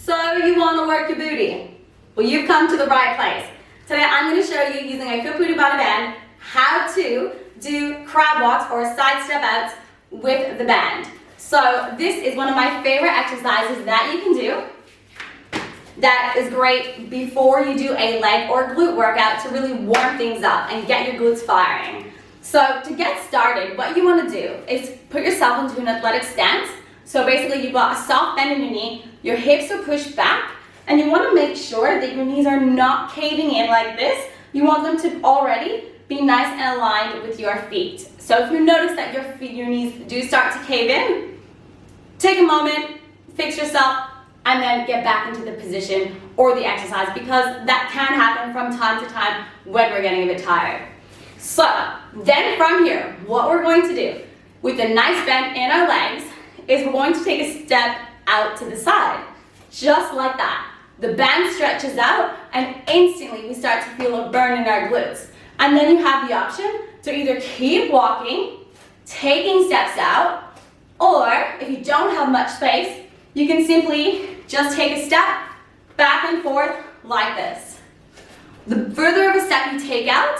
So you want to work your booty? Well, you've come to the right place. Today I'm going to show you using a foot booty body band how to do crab walks or side step outs with the band. So this is one of my favorite exercises that you can do. That is great before you do a leg or glute workout to really warm things up and get your glutes firing. So to get started, what you want to do is put yourself into an athletic stance. So basically you've got a soft bend in your knee, your hips are pushed back, and you want to make sure that your knees are not caving in like this. You want them to already be nice and aligned with your feet. So if you notice that your knees do start to cave in, take a moment, fix yourself, and then get back into the position or the exercise, because that can happen from time to time when we're getting a bit tired. So then from here, what we're going to do with a nice bend in our legs is we're going to take a step out to the side, just like that. The band stretches out and instantly we start to feel a burn in our glutes. And then you have the option to either keep walking, taking steps out, or if you don't have much space, you can simply just take a step back and forth like this. The further of a step you take out,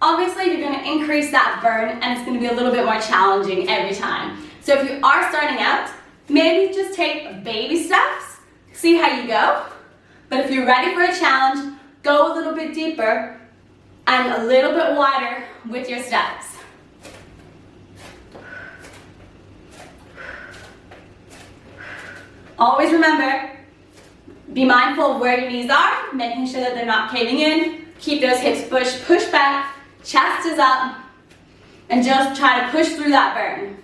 obviously you're going to increase that burn and it's going to be a little bit more challenging every time. So if you are starting out, maybe just take baby steps, see how you go. But if you're ready for a challenge, go a little bit deeper and a little bit wider with your steps. Always remember, be mindful of where your knees are, making sure that they're not caving in. Keep those hips push back, chest is up, and just try to push through that burn.